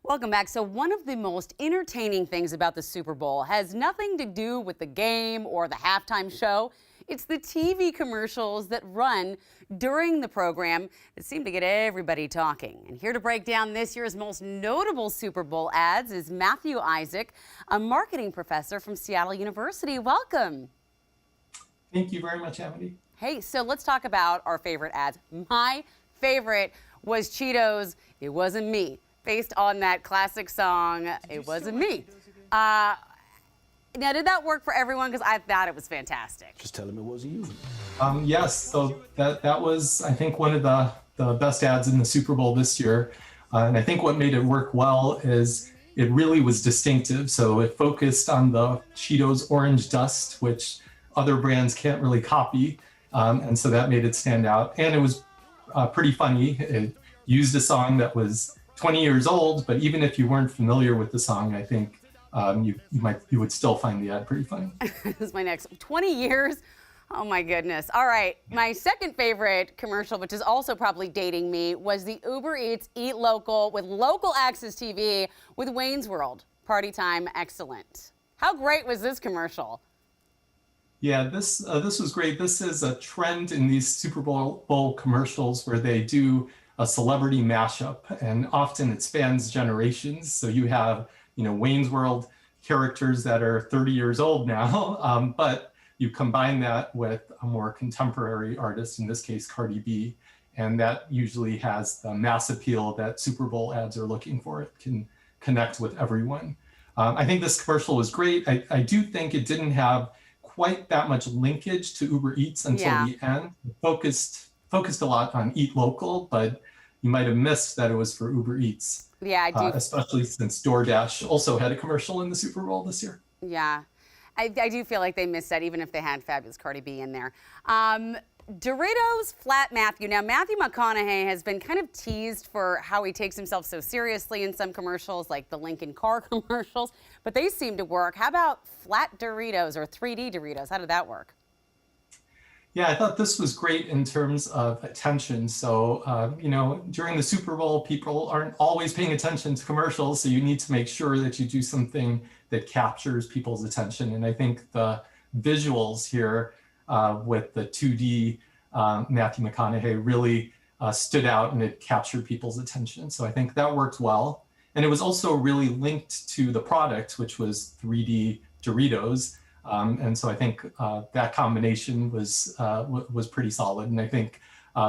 Welcome back. So one of the most entertaining things about the Super Bowl has nothing to do with the game or the halftime show. It's the TV commercials that run during the program that seem to get everybody talking. And here to break down this year's most notable Super Bowl ads is Mathew Isaac, a marketing professor from Seattle University. Welcome. Thank you very much, Amity. Hey, so let's talk about our favorite ads. My favorite was Cheetos, It Wasn't Me, based on that classic song, It Wasn't Me. Now, did that work for everyone? Because I thought it was fantastic. Just tell him it wasn't you. Yes, so that was, I think, one of the best ads in the Super Bowl this year. And I think what made it work well is it really was distinctive. So it focused on the Cheetos orange dust, which other brands can't really copy. And so that made it stand out. And it was pretty funny. It used a song that was 20 years old, but even if you weren't familiar with the song, I think you would still find the ad pretty funny. This is my next 20 years. Oh my goodness. All right. My second favorite commercial, which is also probably dating me, was the Uber Eats Eat Local with Local Access TV with Wayne's World. Party time, excellent. How great was this commercial? Yeah, this was great. This is a trend in these Super Bowl commercials where they do a celebrity mashup, and often it spans generations. So you have, Wayne's World characters that are 30 years old now, but you combine that with a more contemporary artist, in this case, Cardi B, and that usually has the mass appeal that Super Bowl ads are looking for. It can connect with everyone. I think this commercial was great. I do think it didn't have quite that much linkage to Uber Eats until the end. It focused a lot on Eat Local, but you might have missed that it was for Uber Eats. Yeah, I do. Especially since DoorDash also had a commercial in the Super Bowl this year. Yeah, I do feel like they missed that, even if they had fabulous Cardi B in there. Doritos Flat Matthew. Now, Matthew McConaughey has been kind of teased for how he takes himself so seriously in some commercials, like the Lincoln car commercials, but they seem to work. How about Flat Doritos or 3D Doritos? How did that work? Yeah, I thought this was great in terms of attention. So, during the Super Bowl, people aren't always paying attention to commercials. So you need to make sure that you do something that captures people's attention. And I think the visuals here with the 2D Matthew McConaughey really stood out, and it captured people's attention. So I think that worked well. And it was also really linked to the product, which was 3D Doritos. And so I think that combination was pretty solid. And I think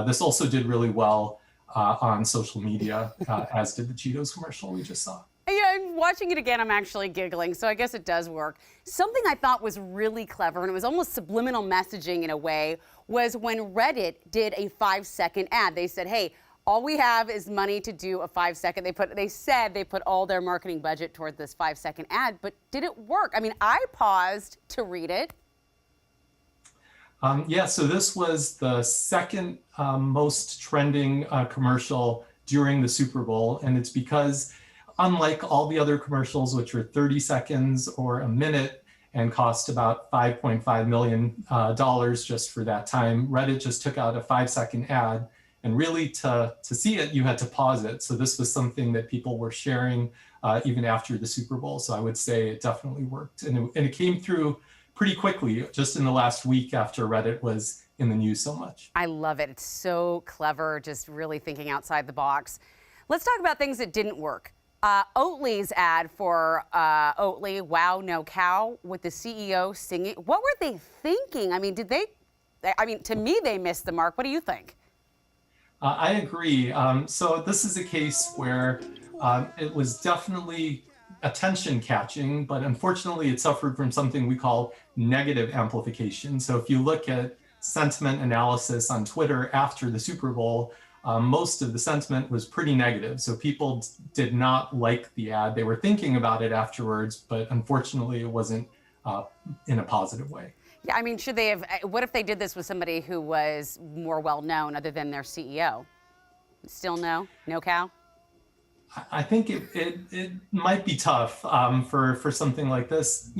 this also did really well on social media, as did the Cheetos commercial we just saw. Yeah, and watching it again, I'm actually giggling, so I guess it does work. Something I thought was really clever, and it was almost subliminal messaging in a way, was when Reddit did a 5-second ad. They said, hey, all we have is money to do a 5-second. They said they put all their marketing budget toward this 5-second ad, but did it work? I mean, I paused to read it. Yeah, so this was the second most trending commercial during the Super Bowl, and it's because unlike all the other commercials, which are 30 seconds or a minute and cost about $5.5 million just for that time, Reddit just took out a 5-second ad. And really, to see it, you had to pause it. So this was something that people were sharing even after the Super Bowl. So I would say it definitely worked. And it came through pretty quickly, just in the last week after Reddit was in the news so much. I love it. It's so clever, just really thinking outside the box. Let's talk about things that didn't work. Oatley's ad for Oatley, Wow, No Cow, with the CEO singing. What were they thinking? I mean, to me, they missed the mark. What do you think? I agree. So this is a case where it was definitely attention catching, but unfortunately it suffered from something we call negative amplification. So if you look at sentiment analysis on Twitter after the Super Bowl, most of the sentiment was pretty negative. So people did not like the ad. They were thinking about it afterwards, but unfortunately it wasn't in a positive way. Yeah, I mean, should they have, what if they did this with somebody who was more well-known other than their CEO? Still no cow? I think it might be tough for something like this.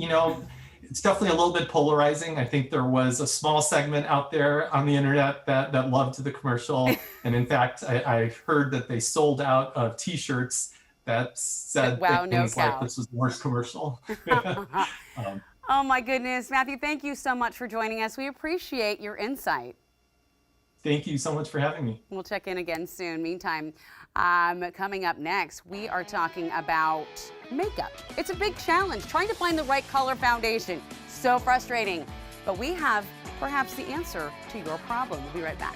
It's definitely a little bit polarizing. I think there was a small segment out there on the internet that loved the commercial. And in fact, I heard that they sold out of T-shirts that said Wow, no things like cow. this was the worst commercial. Um, Oh my goodness, Matthew, thank you so much for joining us. We appreciate your insight. Thank you so much for having me. We'll check in again soon. Meantime, coming up next, we are talking about makeup. It's a big challenge, trying to find the right color foundation. So frustrating. But we have perhaps the answer to your problem. We'll be right back.